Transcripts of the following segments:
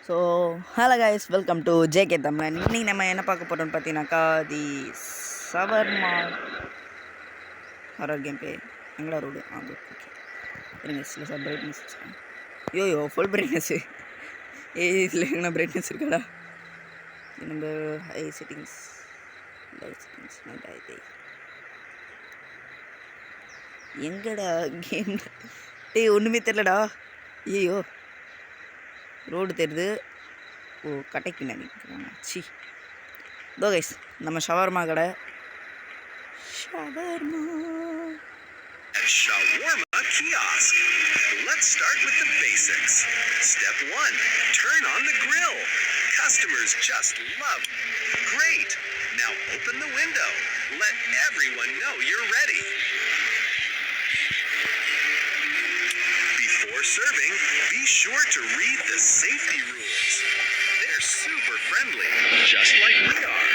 So hello guys, welcome to JK தமிழன். இன்றைக்கி நம்ம என்ன பார்க்க போகிறோம்னு பார்த்தீங்கன்னாக்கா தி ஷவர்மா ஹாரர் கேம் ப்ளே. எங்கடா ரோடு ஓகே இருங்க, சில சார் பிரைட்னஸ் வச்சுக்கேன். YoYo full brightness. இதில் எங்கன்னா பிரைட்னஸ் இருக்காடா? நம்ம high settings, light settings, night ஆகிட்டு எங்கடா கேம்? ஒன்றுமே தெரிலடா. ஐயோ ரோடு தெரியுது. ஓ கடைக்கு நினைக்கிறாங்க. சி தோ கைஸ், நம்ம ஷவர்மா கடை. Shawarma kiosk. Let's start with the basics. Step 1, turn on the grill. Customers just love. Great. Now open the window. Let everyone know you're ready. Before serving, be sure to read the safety rules. They're super friendly, just like we are.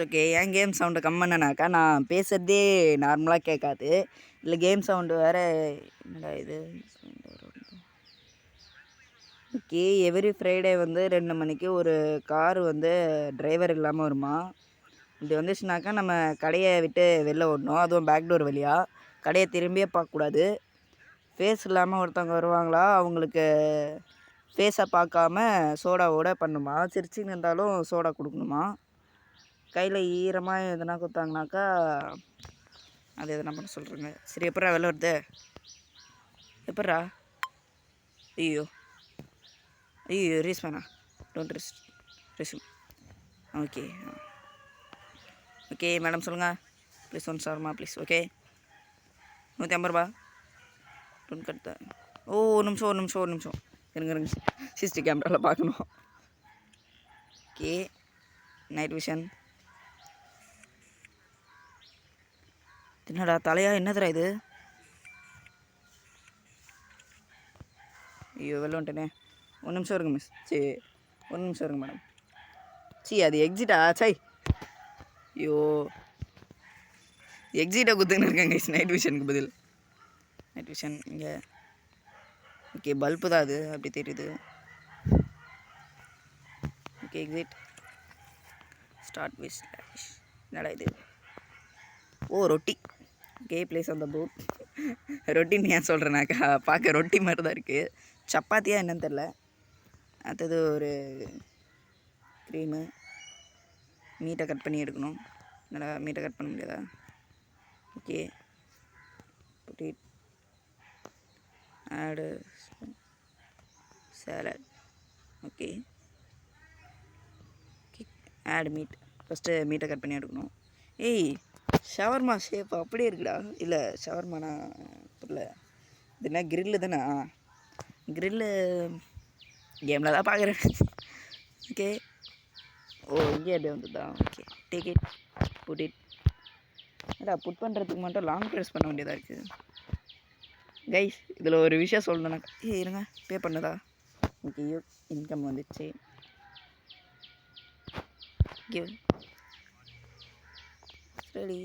Okay, ஏன் game sound come பண்ணனாக்கா நான் பேசுகிறதே நார்மலாக கேட்காது. இல்லை game sound வேறு. என்னடா இது? Okay, every Friday வந்து 2 மணிக்கு ஒரு கார் வந்து டிரைவர் இல்லாமல் வருமா. இப்படி வந்துச்சுனாக்கா நம்ம கடையை விட்டு வெளில ஓடணும். அதுவும் பேக் டோர் வழியாக. கடையை திரும்பியே பார்க்கக்கூடாது. ஃபேஸ் இல்லாமல் ஒருத்தவங்க வருவாங்களா, அவங்களுக்கு ஃபேஸை பார்க்காம சோடாவோட பண்ணுமா. சிரிச்சின்னு இருந்தாலும் சோடா கொடுக்கணுமா. கையில் ஈரமாக எதுனா கொடுத்தாங்கனாக்கா அது எதுனா பண்ண சொல்கிறேங்க. சரி, எப்பட்றா வெளில வருது? எப்பட்றா? ஐயோ ஐயோ ரீஸ் வேணா. Don't resume. Okay okay madam சொல்லுங்கள். Please one shawarma please. Okay, 150 ரூபா. டோன்ட் கட் தான். ஒரு நிமிஷம் இருங்க சிசிடி கேமராவில் பார்க்கணும். Okay, night vision. என்னடா தலையா? என்னதுடா இது? ஐயோ வெளில வந்துட்டேனே. 1 நிமிஷம் இருங்க மிஸ். சரி 1 நிமிஷம் இருங்க மேடம். அது எக்ஸிட்டா? சை ஐயோ எக்ஸிட்டை குத்துன்னு இருக்காங்க நைட் விஷனுக்கு பதில். நைட் விஷன் இங்கே. ஓகே, பல்பு தான் அது, அப்படி தெரியுது. Okay, exit. Start with slash. என்னடா இது? ஓ ரொட்டி. Okay, place on the pot. ரொட்டின்னு ஏன் சொல்கிறேனாக்கா பார்க்க ரொட்டி மாதிரி தான் இருக்குது. சப்பாத்தியா என்னன்னு தெரில. அடுத்தது ஒரு க்ரீமு. மீட்டை கட் பண்ணி எடுக்கணும். என்னடா மீட்டை கட் பண்ண முடியாதா? ஓகே, ஆடு சாலட். ஓகே, ஆடு மீட். ஃபஸ்ட்டு மீட்டை கட் பண்ணி எடுக்கணும். ஏய், ஷவர்மா ஷேப் அப்படியே இருக்குடா. இல்லை ஷவர்மானா இல்லை, இது என்ன கிரில்லு தானே? கிரில்லு கேமில் தான் பார்க்குறேன். ஓகே, ஓ இங்கே அப்படியே வந்துதா? Okay, take it, put it. ஏடா புட் பண்ணுறதுக்கு மட்டும் லாங் ப்ரெஸ் பண்ண வேண்டியதாக இருக்குது. கைஸ், இதில் ஒரு விஷயம் சொல்லணுன்னாக்கா, இருங்க பே பண்ணதா? ஓகே, இன்கம் வந்துடுச்சு. Give ready.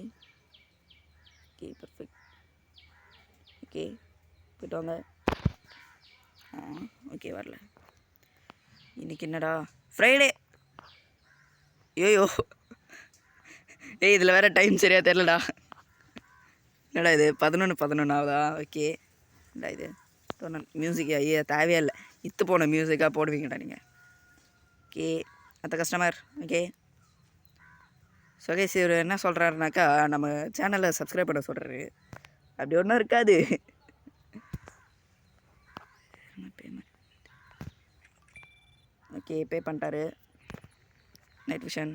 Okay, perfect. Okay, போய்ட்டு வாங்க. ஓகே, வரல. இன்றைக்கி என்னடா ஃப்ரைடே? ஐயோ இதில் வேறு டைம் சரியாக தெரிலடா. என்னடா இது 11:11 ஆகுதா? ஓகே, என்னடா இது மியூசிக்? ஐயா தேவையே இல்லை. இத்து போன மியூசிக்காக போடுவீங்கடா நீங்கள். ஓகே, அடுத்த கஸ்டமர். ஓகே, சுகேஷ் இவர் என்ன சொல்கிறாருனாக்கா நம்ம சேனலை சப்ஸ்கிரைப் பண்ண சொல்கிறாரு. அப்படி ஒன்றும் இருக்காது. பேமெண்ட். ஓகே, பே பண்ணிட்டாரு. Night vision.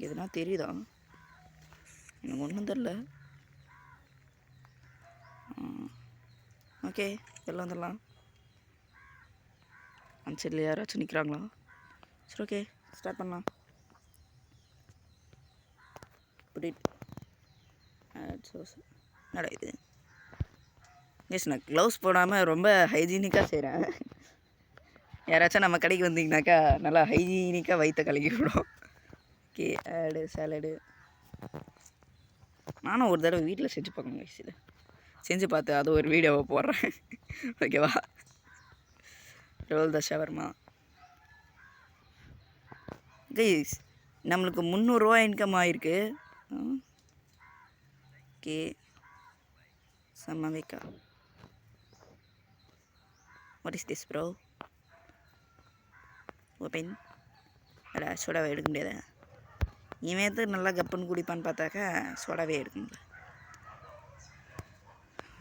எதுனா தெரியுதா? எனக்கு ஒன்றும் தெரில. ஓகே, எல்லாம் வந்துடலாம். அந்த சைடில் யாராச்சும் நிற்கிறாங்களா? சரி, ஓகே ஸ்டார்ட் பண்ணலாம். என்னடா இது? எஸ், நான் க்ளவுஸ் போடாமல் ரொம்ப ஹைஜீனிக்காக செய்கிறேன். யாராச்சும் நம்ம கடைக்கு வந்தீங்கனாக்கா நல்லா ஹைஜீனிக்காக வயிற்ற கலக்கி விடும். ஓகே, ஆடு சாலடு. நானும் ஒரு தடவை வீட்டில் செஞ்சு பார்க்கணும் கைஸ். இதை செஞ்சு பார்த்து அது ஒரு வீடியோவை போடுறேன். ஓகேவா? Roll the shawarma guys. நம்மளுக்கு 300 ரூபா இன்கம் ஆகிருக்கு. ஓகே சம்மவிக்கா. What is this bro? Open. அடா சோடாவை எடுக்க முடியாதா? இவன் எது நல்லா கப்புன்னு குடிப்பான்னு பார்த்தாக்கா சோடாவே எடுக்க முடியல.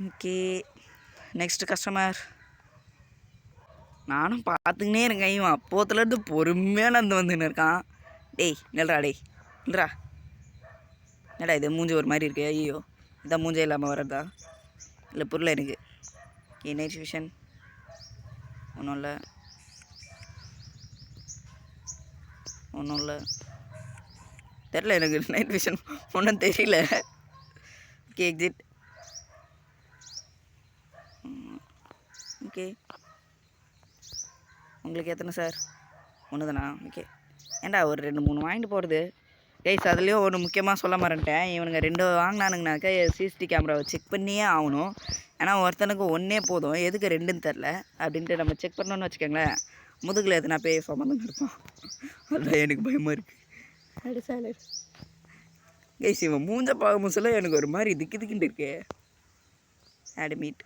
Okay next customer. நானும் பார்த்துக்கினே இருக்கேன். இவன் அப்போத்துலேருந்து பொறுமையாக நடந்து வந்துன்னு இருக்கான். டேய் நில்றா, டேய் நில்றா. என்னடா இது மூஞ்சி ஒரு மாதிரி இருக்கு? ஐயோ இதான் மூஞ்சே இல்லாமல் வர்றதா இல்லை பொருள் எனக்கு? ஓகே நைட் விஷன் ஒன்றும் இல்லை தெரில எனக்கு. நைட் விஷன் ஒன்றும் தெரியல. Okay exit. ஓகே உங்களுக்கு எத்தனை சார்? ஒன்று தானா? ஓகே ஏன்டா ஒரு 2-3 வாங்கிட்டு போகிறது கைஸ். அதுலேயும் ஒன்று முக்கியமாக சொல்ல மறந்துட்டேன். இவனுங்க 2 வாங்கினானுங்கனாக்கா சிசிடி கேமராவை செக் பண்ணியே ஆகணும். ஏன்னா ஒருத்தனுக்கு ஒன்றே போதும், எதுக்கு 2ன்னு தெரில அப்படின்ட்டு நம்ம செக் பண்ணோன்னு வச்சுக்கோங்களேன், முதுகில் எதுனா பேய் சம்மந்தம் இருக்கும். அதுதான் எனக்கு பயமாக இருக்குது. அடி சாலை கைஸ். இவன் மூஞ்ச பார்க்கும் சொல்ல எனக்கு ஒரு மாதிரி திக்கிட்டு இருக்கே. அட்மிட்.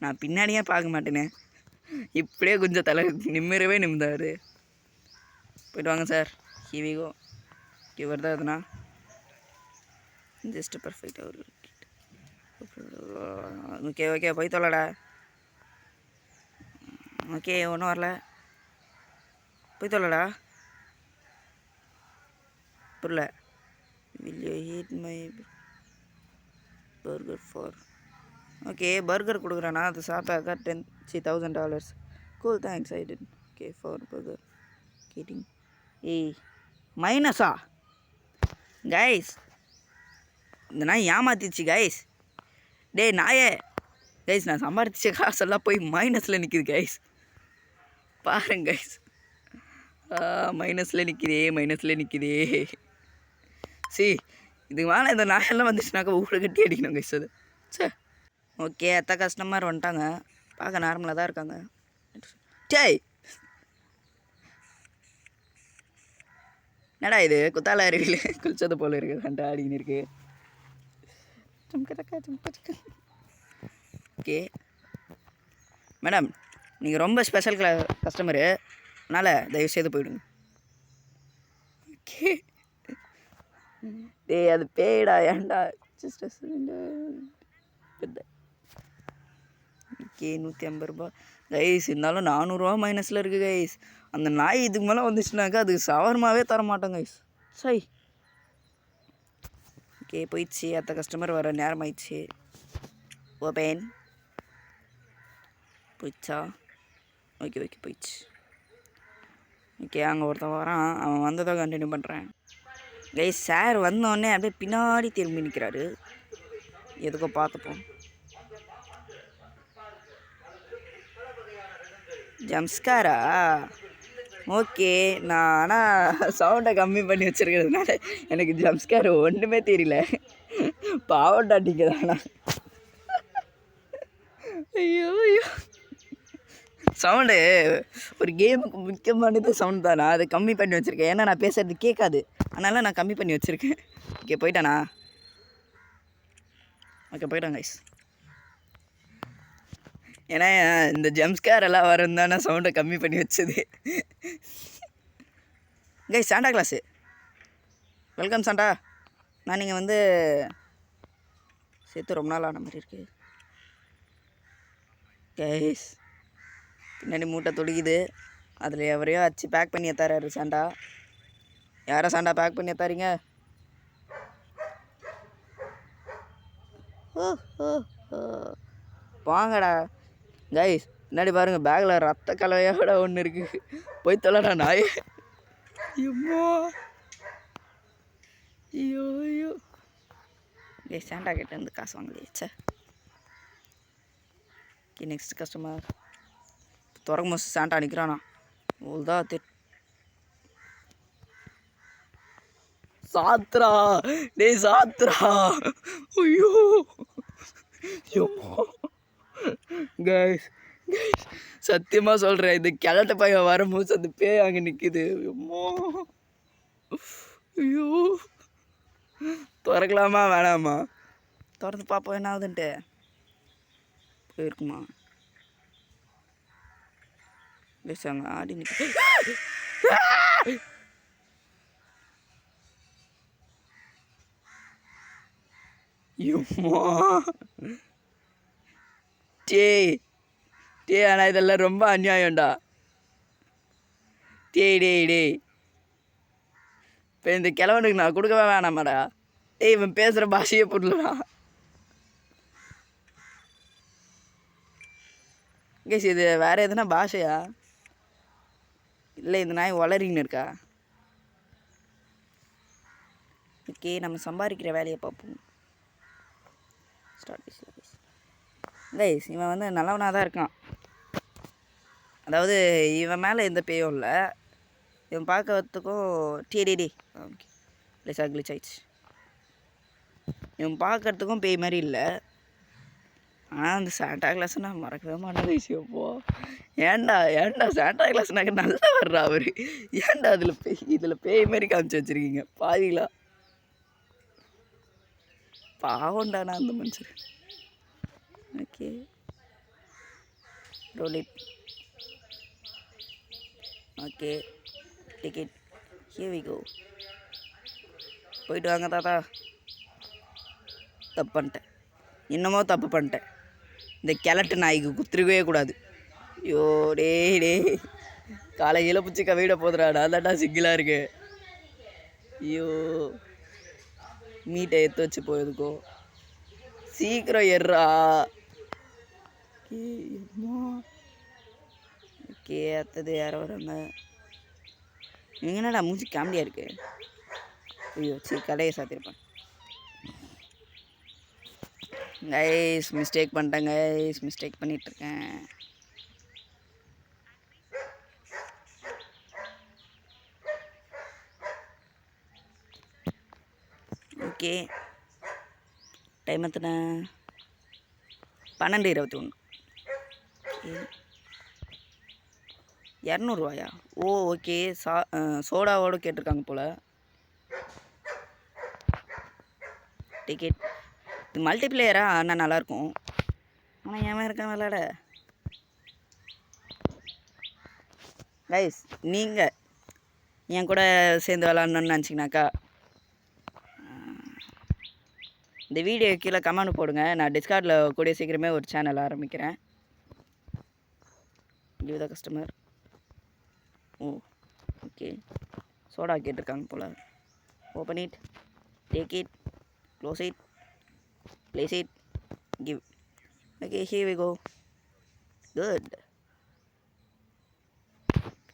நான் பின்னாடியே பார்க்க மாட்டேனே, இப்படியே கொஞ்சம் தலை நிம்மறவே நிமிந்தார். போய்ட்டு வாங்க சார். ஹிவிகோ இவர் தான் எதுனா ஜஸ்ட் பர்ஃபெக்ட். அவர் ஓகே ஓகே போய் தொல்லடா. ஓகே ஒன்றும் வரல, போய் தொல்லடா. புரியல. Will you heat my burger for? Okay burger கொடுக்குறானா? அது சாப்பிட்டாக்கா $10,000. Cool thanks I did. Okay for burger getting. ஏய் மைனஸா கைஸ்? இந்த நாய் ஏமாத்திச்சு கைஸ். டேய் நாயே கைஸ், நான் சம்பாதிச்ச காசெல்லாம் போய் மைனஸில் நிற்கிது கைஸ். பாருங்க கைஸ், மைனஸில் நிற்கிதே. சரி இதுக்கு மேலே இந்த நாயெல்லாம் வந்துச்சுனாக்கா ஊரை கட்டி அடிக்கணும் கைஸ். அது சரி ஓகே. எத்த கஸ்டமர் வந்துட்டாங்க. பார்க்க நார்மலாக தான் இருக்காங்க. டேய் என்னடா இது குத்தால அருவியில் குளிச்சது போல் இருக்குது. கண்டா ஆடின்னு இருக்கு. ஓகே மேடம், நீங்கள் ரொம்ப ஸ்பெஷல் கஸ்டமரு, அதனால் தயவுசெய்து போயிடுங்க. ஓகே டேய் அது பேய்டா, ஏன்டா? ஓகே 150 ரூபா கைஸ். இருந்தாலும் 400 ரூபா மைனஸில் இருக்குது கைஸ். அந்த நாய் இதுக்கு மேலே வந்துச்சுனாக்கா அதுக்கு சவர்மாவே தர மாட்டோம் கைஸ். சரி ஓகே போயிடுச்சு. அடுத்த கஸ்டமர் வர நேரம் ஆயிடுச்சு. ஓபன் போயிடுச்சா? ஓகே ஓகே போயிடுச்சு. ஓகே அங்கே ஒருத்தன் வரான், அவன் வந்ததை கண்டினியூ பண்ணுறேன் கைஸ். சார் வந்தோடனே அப்படியே பின்னாடி திரும்பி நிற்கிறாரு. எதுக்கோ பார்த்துப்போம். ஜம்ஸ்காரா? ஓகே நான் ஆனால் சவுண்டை கம்மி பண்ணி வச்சுருக்கிறதுனால எனக்கு ஜம்ஸ்கார் ஒன்றுமே தெரியல. பாவண்டாட்டிங்க தானா? ஐயோ ஐயோ சவுண்டு ஒரு கேமுக்கு முக்கியமானது சவுண்ட் தானா? அதை கம்மி பண்ணி வச்சுருக்கேன். ஏன்னா நான் பேசுகிறது கேட்காது, அதனால் நான் கம்மி பண்ணி வச்சுருக்கேன். ஓகே போயிட்டானா? ஓகே போயிட்டான் கைஸ். ஏன்னா இந்த ஜம்ஸ்கார் எல்லாம் வரும் தானே சவுண்டை கம்மி பண்ணி வச்சது. Guys Santa class welcome Santa. நான் நீங்கள் வந்து சேர்த்து ரொம்ப நாள் ஆன மாதிரி இருக்குது கைஸ். பின்னாடி மூட்டை தொடுக்குது, அதில் எவரையோ அச்சு பேக் பண்ணி தராரு சாண்டா. யாரை சாண்டா பேக் பண்ணி தரீங்க? வாங்கடா கைஸ். முன்னாடி பாருங்கள் பேக்கில் ரத்த கலவையோட ஒன்று இருக்குது. போய் தொலைடா நாய். ஐயோ ஐயோ ஐயோ கைஸ் சாண்டா கிட்ட இருந்து காசு வாங்கலையே. நெக்ஸ்ட் கஸ்டமர் திறக்கும் போது சாண்டா நிற்கிறானா? அவ்வளோதான் சாத்துறா டேய் சாத்துறா. ஐயோ கைஸ் கைஸ் சத்தியமாக சொல்கிறேன், இந்த கிழட்டு பையன் வரும்போது அந்த பேய் அங்கே நிற்கிது. அம்மா ஐயோ திறக்கலாமா வேணாமா? திறந்து பார்ப்போம் என்ன ஆகுதுன்ட்டு. போயிருக்குமா அங்கே ஆடி நிற்க. டே ஆனால் இதெல்லாம் ரொம்ப அநியாயம்டா. டேய் இப்போ இந்த கிழவனுக்கு நான் கொடுக்கவே வேணாமாடா. இவன் பேசுகிற பாஷையே புரியலடா. கேஸ் இது வேறு எதுனா பாஷையா இல்லை இந்த நாய் வளரின்னு இருக்கா? ஓகே நம்ம சம்பாதிக்கிற வேலையை பார்ப்போம். கைஸ் இவன் வந்து நல்லவனாக தான் இருக்கான். அதாவது இவன் மேலே எந்த பேயும் இல்லை. இவன் பார்க்கறதுக்கும் டேடி ஓகே கிளிச் ஆயிடுச்சு. இவன் பார்க்கறதுக்கும் பேய் மாதிரி இல்லை. ஆனால் அந்த சாண்டா கிளாஸ் நான் மறக்கவே மாட்டேன் கைஸ். எப்போ ஏன்டா சாண்டா கிளாஸ்னாக்க நல்லா வர்றா அவர். ஏன்டா இதில் பேய் மாதிரி காமிச்சு வச்சுருக்கீங்க பாதிங்களா? பாவண்டானா அந்த மனுஷன். Okay roll it. Okay ticket here we go. போயிட்டு வாங்க தாத்தா. தப்பு பண்ணிட்டேன், இன்னமும் தப்பு பண்ணிட்டேன். இந்த கிழட்டு நாய்க்கு குத்துருக்கவே கூடாது. ஐயோ டே காலையில் பிடிச்சி கவிட போதுடா. நான் தாண்டா சிங்கிளாக இருக்கு. ஐயோ மீட்டை எடுத்து வச்சு போயிருக்கோ. சீக்கிரம் ஏறா. ஓகே அடுத்தது யாரோ வராங்க. நீங்கள் என்னடா மூஞ்சி காமெடியாக இருக்கு. ஐயோ கடையை சாத்திருப்பேன். கைஸ் மிஸ்டேக் பண்ணிட்டேன் கைஸ். மிஸ்டேக் பண்ணிகிட்ருக்கேன். ஓகே டைம் எத்தனை? 12:21. ஓகே 200 ஓ ஓகே சோடாவோடு கேட்டிருக்காங்க போல். டிக்கெட் இது மல்டிப்ளேயரா ஆனால் நல்லாயிருக்கும். ஆனால் ஏன் இருக்கான் விளாட. கைஸ் நீங்கள் என் கூட சேர்ந்து விளாட்ணுன்னு நினச்சிங்கனாக்கா இந்த வீடியோ கீழே கமெண்ட் போடுங்க. நான் டிஸ்கார்டில் கூடிய சீக்கிரமே ஒரு சேனல் ஆரம்பிக்கிறேன். Give the customer. Oh okay soda கேட்டிருக்காங்க போல். Open it, take it, close it, place it, give. Okay here we go. Good.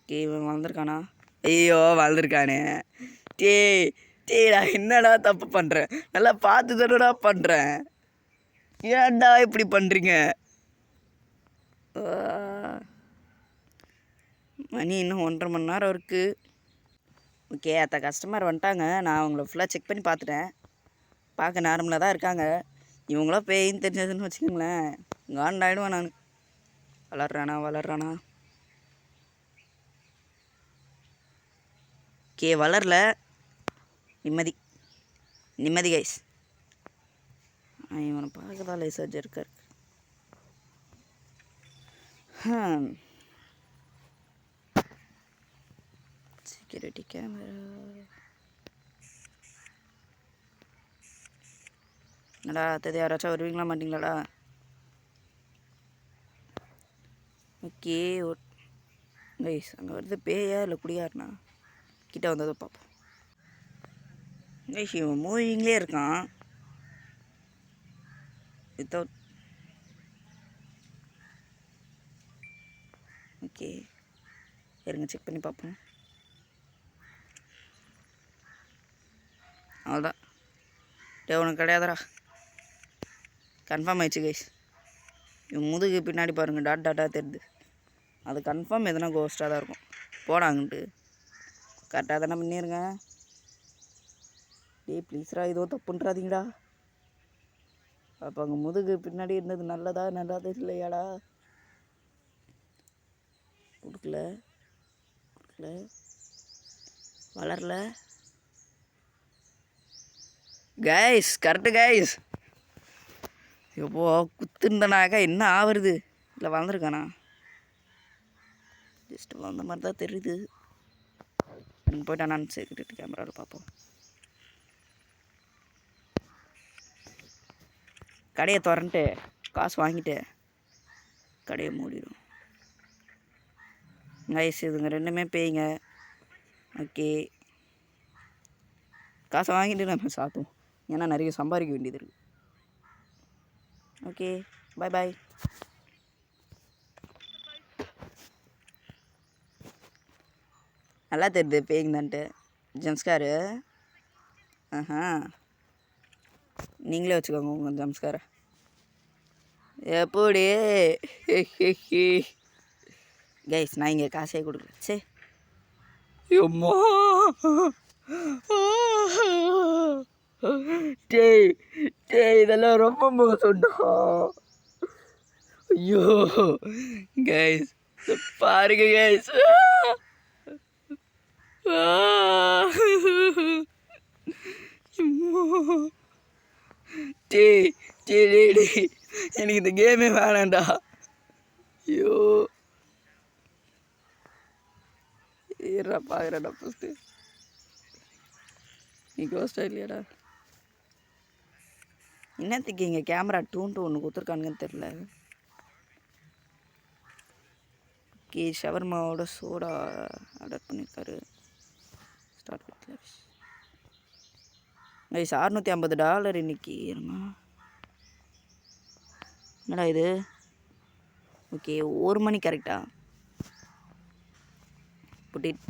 Okay இவன் வளர்ந்துருக்கானா? ஐயோ வளர்ந்துருக்கானே. நான் என்னடா தப்பு பண்ணுறேன்? நல்லா பார்த்து தானடா பண்ணுறேன். ஏன்டா இப்படி பண்ணுறீங்க? மணி இன்னும் 1.5 மணி நேரம் இருக்குது. ஓகே அத்த கஸ்டமர் வந்துட்டாங்க. நான் அவங்கள ஃபுல்லாக செக் பண்ணி பார்த்துட்டேன். பார்க்க நார்மலாக தான் இருக்காங்க. இவங்களாம் பேயின்னு தெரிஞ்சதுன்னு வச்சுக்கோங்களேன் காண்டாயிடுவேன் நான். வளர்றானா? ஓகே வளரல. நிம்மதி கைஸ். இவனை பார்க்கதான் லேசாக இருக்கார். Security camera. என்னடா அடுத்தது யாராச்சும் வருவீங்களா மாட்டிங்களாடா? ஓகே கைஸ் அங்கே வருது பேயா இல்லை குடியாருண்ணா? கிட்ட வந்ததை பார்ப்போம். கைஸ் இவன் மூவிங்லேயே இருக்கான் வித்தவுட். ஓகே இருங்க செக் பண்ணி பார்ப்போம். அவ்வளோதான். உனக்கு கிடையாதுடா. கன்ஃபார்ம் ஆயிடுச்சு கைஸ். இவன் முதுகு பின்னாடி பாருங்கள் டாட்டாக தெரியுது. அது கன்ஃபார்ம் எதுனா கோஸ்ட்டாக தான் இருக்கும். போடாங்கன்ட்டு கரெக்டாக தானே பண்ணிடுங்க. டேய் ப்ளீஸ்ரா ஏதோ தப்புன்றாதீங்கடா. அப்போ அங்கே முதுகு பின்னாடி இருந்தது நல்லதா இல்லையாடா? கொடுக்கல வளரல. Guys correct guys. எப்போ குத்துந்தனாக்கா என்ன ஆகுறது? இல்லை வளர்ந்துருக்கானா? ஜஸ்ட் வளர்ந்த மாதிரி தான் தெரியுது. போய்ட்டா நான் செக்யூரிட்டி கேமராவில் பார்ப்போம். கடையை திறந்துட்டு காசு வாங்கிட்டு கடையை மூடிடும். கைஸ் இதுங்க ரெண்டுமே பேய்ங்க. ஓகே காசை வாங்கிட்டு நம்ம சாத்துவோம். ஏன்னா நிறைய சம்பாதிக்க வேண்டியது இருக்குது. ஓகே பாய் பாய். நல்லா தெரியுது பேய்ங்கதான்ட்டு. ஜம்ஸ்காரு ஆஹா நீங்களே வச்சுக்கோங்க உங்கள் ஜம்ஸ்காரை. எப்படி கைஸ் நான் இங்கே காசே கொடுக்கல. சே அம்மா டேய் இதெல்லாம் ரொம்ப மோசம்டா. ஐயோ கைஸ் பாருங்க கைஸ். டேய் எனக்கு இந்த கேமே வேணாண்டா. ஐயோ ஏறா பார்க்குறேன்டா ஃபஸ்ட்டு. நீ கோஸ்டா இல்லையாடா? என்னத்துக்கு இங்கே கேமரா டூன்ட்டு ஒன்று கொடுத்துருக்கானுங்கன்னு தெரில. ஓகே ஷவர்மாவோட சோடா ஆர்டர் பண்ணியிருக்காரு. ஸ்டார்ட் வித் கைஸ் $650 இன்னைக்கு. என்னடா இது? ஓகே 1 மணி கரெக்டா? Put it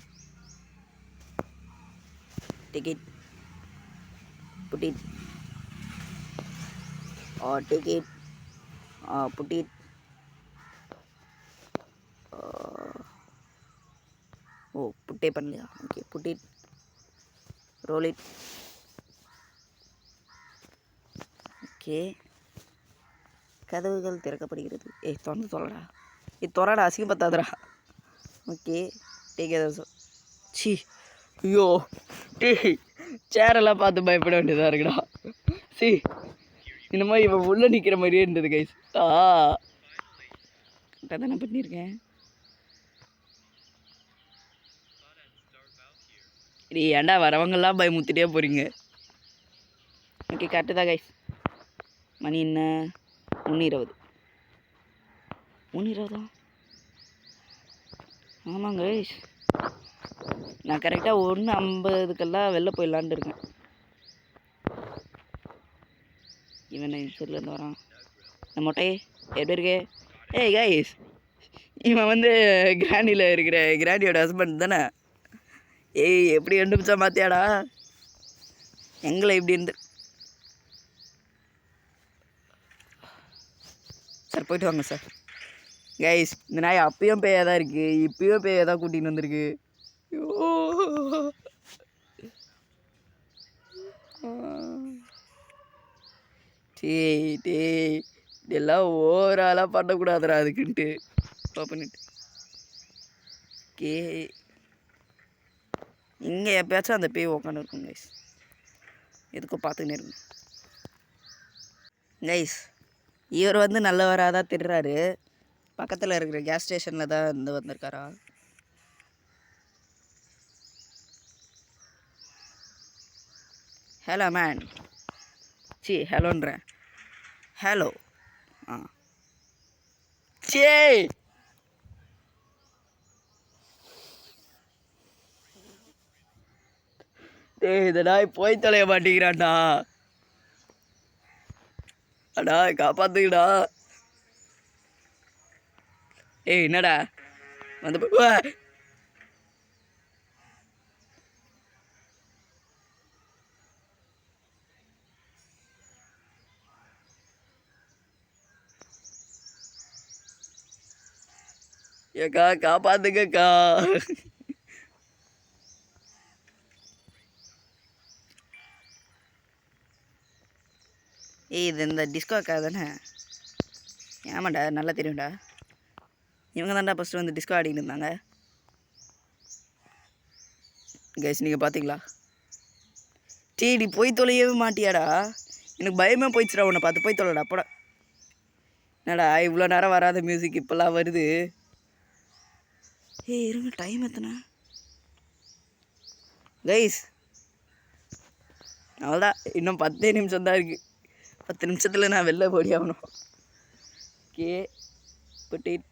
ticket put it ticket put it oh புட்டே பண்ணலையா? Okay put it roll it. Okay கதவுகள் திறக்கப்படுகிறது. திறந்து சொல்லடா. திறடா அசிங்கப்பத்தாதடா. ஓகே டேக் ஏதாவது சி ஐயோ சேரெல்லாம் பார்த்து பயப்பட வேண்டியதாக இருக்குடா. சி இந்த மாதிரி இவன் உள்ளே நிற்கிற மாதிரியே இருந்தது கைஸ். கரெக்டாக தானே பண்ணியிருக்கேன். ஏன்டா வரவங்கெல்லாம் பயமுத்திட்டே போகிறீங்க. ஓகே கரெக்டு தான் கைஸ். மணி என்ன 3:20 ஆமாங்க கைஸ். நான் கரெக்டாக 1:50 வெளில போயிடலான்ட்டு இருக்கேன். இவன் இந்த சைட்லேருந்து வரான். இந்த மொட்டையே எப்படி இருக்கு? கைஸ் இவன் கிராண்டியில் இருக்கிற கிராண்டியோட ஹஸ்பண்ட் தானே? எப்படி கண்டுபிடிச்சா மாத்தியாடா? எங்களை இப்படி இருந்து சார் போயிட்டு வாங்க சார். கைஸ் இந்த நாய் அப்பயும் பேயாக தான் இருக்குது, இப்பயும் பேயாக தான் கூட்டின்னு வந்திருக்கு. டேய் இதெல்லாம் ஓவராலாக பண்ணக்கூடாதுடா. அதுக்குன்ட்டு பண்ணிட்டு கே இங்கே எப்பயாச்சும் அந்த பேய் உக்காந்து இருக்கும் கைஸ். எதுக்கும் பார்த்துக்கினே இருக்கும் கைஸ். இவர் நல்லவராக தான் திடுறாரு. பக்கத்தில் இருக்கிற கேஸ் ஸ்டேஷனில் தான் வந்திருக்காரா? Hello man. ஹலோன்றேன். ஹலோ சே இந்த நாய் போய் தொலைய மாட்டேங்கிறான்டா. அடா காப்பாத்துக்கடா. என்னடா ஏக்கா காப்பாத்துக்கா. ஏய் இது இந்த டிஸ்கோ அக்கா தானே? ஆமாண்டா, நல்லா தெரியும்டா. இவங்க தான்டா ஃபஸ்ட்டு வந்து டிஸ்கோ ஆடிக்கிட்டு இருந்தாங்க. கைஸ் நீங்கள் பார்த்தீங்களா? நீ போய் தொலையவே மாட்டியாடா? எனக்கு பயமே போயிடுச்சுடா உன்னை பார்த்து. போய் தொலைடா போட. என்னடா இவ்வளோ நேரம் வராத மியூசிக் இப்போல்லாம் வருது? ஏய் இருங்க, டைம் எத்தனை கைஸ்? அவ்வளோதான், இன்னும் 10 நிமிஷம் தான் இருக்குது. 10 நிமிஷத்தில் நான் வெளில போடி ஆகணும். Okay put it.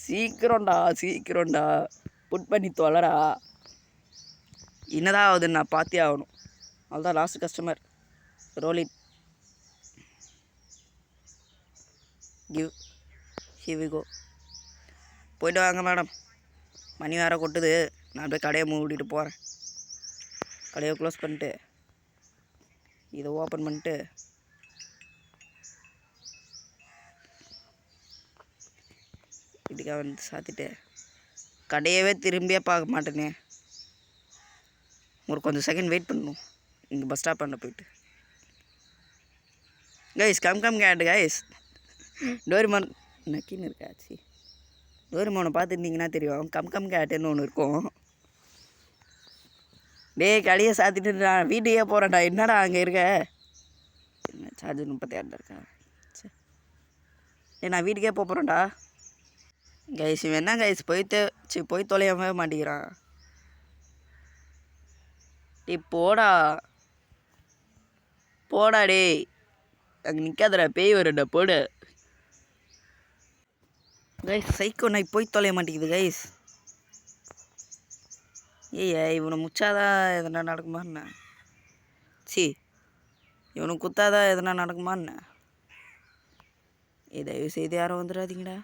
சீக்கிரம்டா புட் பண்ணி தொலைடா. என்னதான் ஆகுதுன்னு நான் பார்த்தே ஆகணும். அவ்வளோதான், last customer. Roll it. Give. Here we go. போய்ட்டு வாங்க மேடம், மணி வேறு கொட்டுது. நான் போய் கடையை மூடிட்டு போகிறேன். கடையை க்ளோஸ் பண்ணிட்டு இதை ஓப்பன் பண்ணிட்டு இதுக்காக வந்து சாத்திட்டு கடையவே திரும்பியே பார்க்க மாட்டேனே. ஒரு கொஞ்சம் செகண்ட் வெயிட் பண்ணணும் இங்கே பஸ் ஸ்டாப் பண்ண போயிட்டு. கைஸ் கம் கேட்டு கைஸ். டோரிமான் நக்கின்னு இருக்காச்சு. டோரிமானை பார்த்துருந்தீங்கன்னா தெரியும், கம் கேட்டுன்னு ஒன்று இருக்கும். டேய் கடையை சாத்திட்டு நான் வீட்டுக்கே போகிறேன்டா. என்னடா அங்கே இருக்க? என்ன சார்ஜர் 36 இருக்கா? சரி நான் வீட்டுக்கே போகிறேன்டா. கைஸ் இவன் என்ன கைஸ் போய் தொலையாம மாட்டேங்கிறான். டே போடா டேய், அங்கே நிற்காதடா, பேய் வருடா போடு. கைஸ் சைக்கோ நான் போய் தொலைய மாட்டேங்குது கைஸ். இவனை முச்சாதான் எதனா நடக்குமா என்ன? இவனுக்கு குத்தாதான் எதனா நடக்குமா என்ன? தயவு செய்து யாரும் வந்துடாதீங்கடா.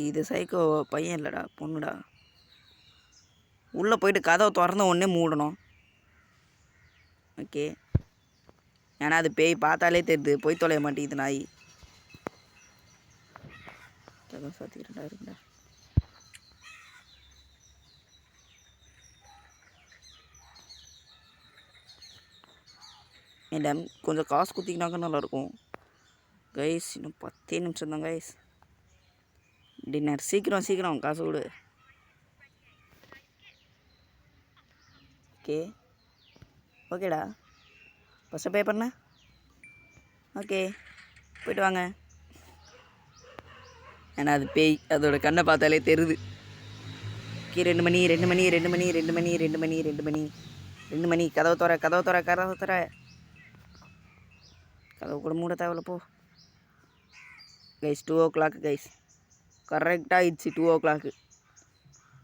இது சைக்கோ பையன் இல்லைடா, பொண்ணுடா. உள்ளே போயிட்டு கதவை திறந்த உடனே மூடணும். ஓகே, ஏன்னா அது பேய் பார்த்தாலே தெரியுது. போய் தொலைய மாட்டேங்குது நாய். கதவை சாத்திக்கிறேன்டா இருக்குடா. மேடம் கொஞ்சம் காசு குத்திக்கினாக்க நல்லாயிருக்கும் கைஸ். இன்னும் 10 நிமிஷம் தான் கைஸ். டின்னர் சீக்கிரம் காசு கொடு. ஓகேடா, ஃபஸ்ட்டு பே பண்ண. ஓகே போய்ட்டு வாங்க. ஏன்னா அது பேய், அதோட கண்ணை பார்த்தாலே தெரியுது. ஓகே 2 மணி. கதவை தோற. கதவு கூட மூட தேவையில்ல போ கைஸ். 2 o'clock guys. கரெக்டாக ஆயிடுச்சு 2 o'clock.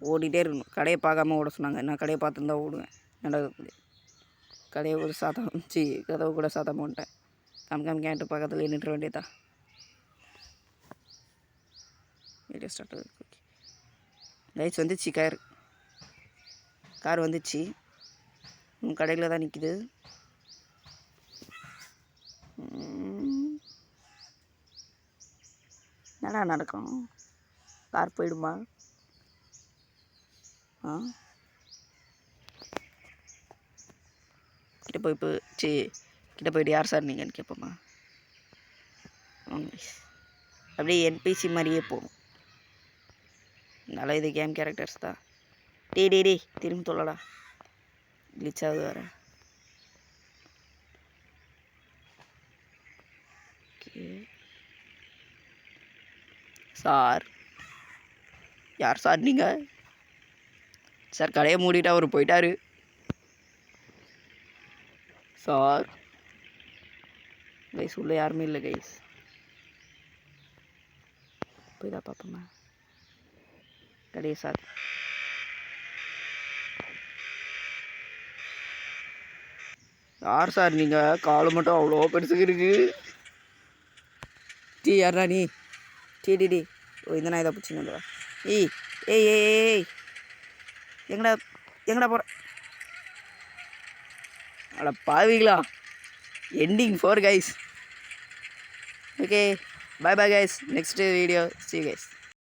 ஓடிட்டே இருக்கணும். கடையை பார்க்காம ஓட சொன்னாங்க. நான் கடையை பார்த்துருந்தா ஓடுவேன். நடக்கக்கூடிய கடையை கூட கதவு கூட சாத்தாம வந்துட்டேன். கம் கேட்டு பக்கத்தில் நின்ற வேண்டியதா. வீடியோ ஸ்டார்ட் ஆகுது. ஓகே கைஸ் வந்துச்சு. கார் வந்துச்சு. கடையில் தான் நிற்கிது. என்னடா நடக்கும்? கார் போயிடுமா? கிட்ட போயிட்டு யார் சார் நீங்கன்னு கேட்போமா? அப்படியே என்பிசி மாதிரியே போகும். நல்லா இது கேம் கேரக்டர்ஸ் தான். டே திரும்பி சொல்லடா, கிளிச்சாவது வேறு. சார் யார் சார் நீங்கள்? சார் கடையை மூடிட்டு அவர் போயிட்டாரு சார். கைஸ் உள்ள யாருமே இல்லை கைஸ். போய் தான் பார்ப்போம்மா கடையை சார். யார் சார் நீங்கள்? கால் மட்டும் அவ்வளோ பெருசுக்கு இருக்கு. யாரா நீ? டி ஓ இந்த நான் இதை பிடிச்சிங்க. ஏய் எங்கடா போகிற? அட பாவிங்களா. Ending 4 guys. Okay bye guys. Next video see you guys.